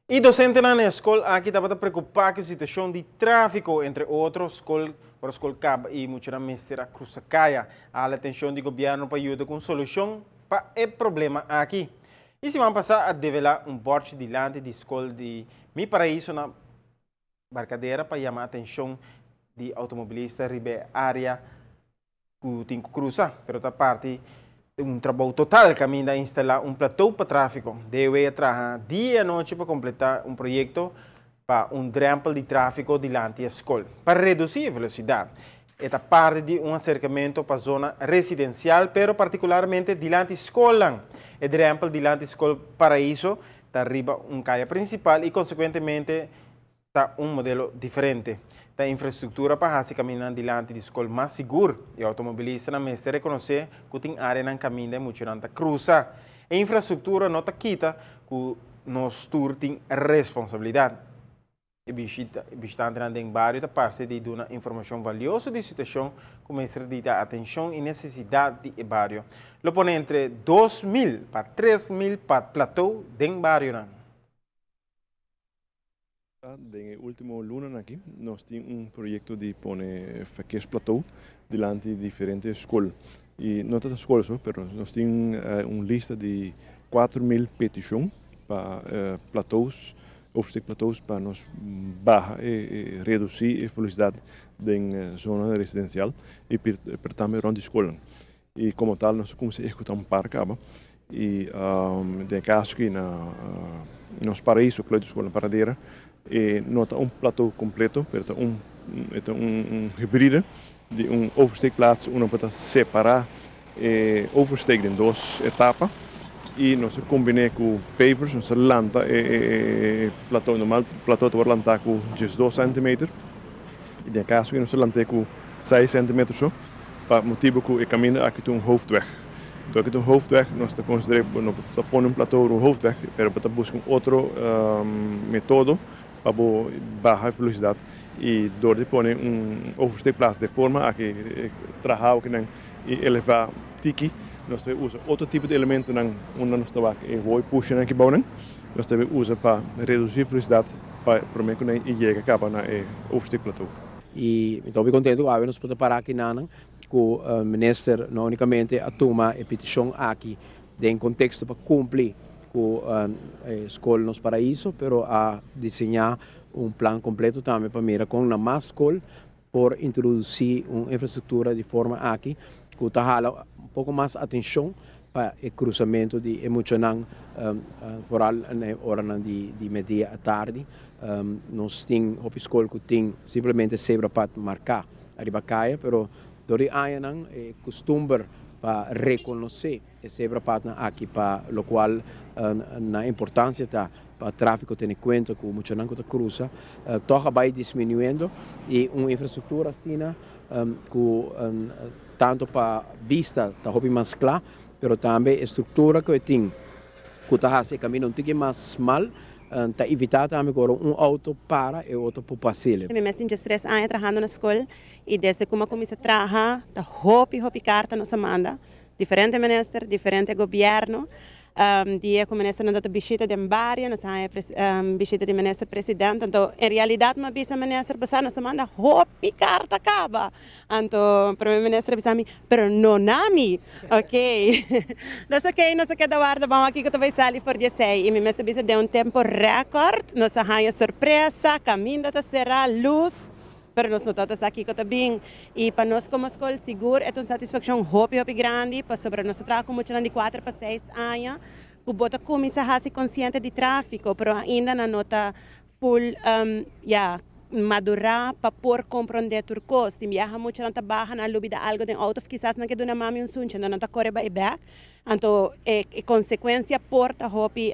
E docente na escola aqui estava preocupado com a situação de tráfico, entre outros, escola, para a escola Caba e muita mestre a Cruz Caia. A atenção do governo para ajudar com solução para o problema aqui. E se vamos passar a develar um porte diante da escola de Mi Paraíso na Barcadeira para chamar a atenção de automobilista ribe área que tem que cruzar, pero da parte trabalho total caminho a instalar platô para tráfego. Deve trabalhar dia e noite para completar projeto para rampa de tráfego diante da escola, para reduzir a velocidade. Esta parte de acercamento para a zona residencial, pero particularmente diante da escola. E rampa diante da escola Paraíso está arriba caia principal e, consequentemente, está modelo diferente. A infraestrutura para se caminhar diante da escola mais segura e o automobilista na mestre reconhecer que tem área na caminho de muito cruza. A infraestrutura não está quita que nós tem responsabilidade. E visitante na bairro da parte de uma informação valiosa de situação que o mestre de atenção e necessidade de bairro. Lo põe entre 2.000 para 3.000 para platô de bairro. No último lunes aqui, nós temos projeto de pôr verkeersplatô diante de diferentes escolas. E não todas as escolas, mas nós temos uma lista de 4.000 petições para platôs, obstáculos para nós barrar e reduzir a velocidade da zona residencial e também rond escola. E como tal, nós começamos a executar par caba. E tem caso que nos paraíso, que é a escola paradeira, e nota platô completo, pero híbrido de oversteekplaats, para separar oversteek em duas etapas e nós combinamos com pavers, nós lanta platô normal, platô to lanta com 2 cm e de caso que nós lanta com 6 cm só, para motivo que o caminho aqui tem hoofdweg. Então aqui tem hoofdweg, nós consideramos pôr platô no hoofdweg, pero para buscar outra método para baixar a velocidade e door de pôr oversteekplaats de forma a que trabalhar e elevar tiki. Nós usamos outro tipo de elemento onde nós estamos pushing aqui bom, nós usamos para reduzir a velocidade para que não chegue a na oversteekplateau. E então eu contente que nós podemos parar aqui não com o ministro não unicamente a tomar a petição aqui em contexto para cumprir com a escola nos paraíso, pero a desenhar plano completo também para mirar com a mais escola por introduzir uma infraestrutura de forma aqui que está pouco mais atenção para o cruzamento de emocional foral na hora de meia à tarde. Nós temos uma escola que tem simplesmente zebra para marcar a ribacaia, pero dori ayan é costume para reconhecer esse zebra patna aqui, para o qual na importância está para o tráfego ter em conta que o emocional que cruza, toca vai diminuindo e uma infraestrutura assim que tanto para vista está mais clara, mas também a estrutura que tem que está fazendo caminho um pouquinho mais mal, está evitando também que auto para e outro para passear. Eu me sinto 3 anos trabalhando na escola e desde que eu comecei a trabalhar, está hopi carta nos manda, diferente ministro, diferente governo. Dia que o ministro não está visita de barrio, nós temos visita de ministro presidente, então em realidade uma visa ministro passar nos manda hopi carta acaba, então o primeiro ministro disse a mim, pero não nami, ok, nós ok, nós quer dar vamos aqui que tu vai sair por 16 e me ministro disse de tempo recorde, nós temos surpresa, caminho da será luz. Pero nós não estamos aqui que está bem. E para nós como escola segura, é uma satisfação hopi grande, para sobre nós trabalhar com muito de 4 para 6 anos, que bota começar a ser consciente de tráfico, pero ainda não nota full, madurar para por compreender turcos. Tem viaja muito na barra na lobby da algo de auto, quizás não que dona mami um sunche, não está corre by back. Então, consequência porta hopi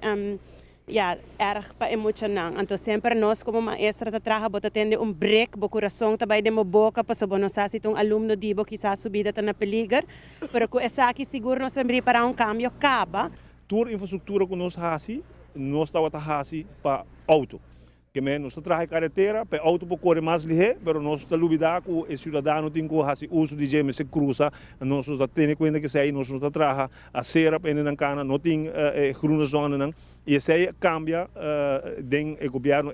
erg para emocional. Então sempre nós como maestra trabalha bota tende break bo coração também de mo boca para sobo nós assim aluno dibo quizás subida tá na peligro, pero com essa aqui seguro nós sempre para cambio acaba. Tour infraestrutura que nós assim, nós estava assim para auto. que nos traje carretera, para auto por correr mais ligeiro, mas nós estamos olvidando que o cidadão tem que fazer uso de gêmeos se cruza, nós estamos tendo conta que aí nós estamos trabalhando a cera para não cana, não tem groene zona não. E isso aí cambia o governo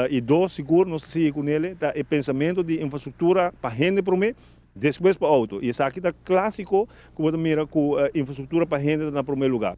e dois, seguro, nós seguimos com ele, o pensamento de infraestrutura para gente para mim, depois para auto. E isso aqui está clássico, como mira com infraestrutura para gente no primeiro lugar.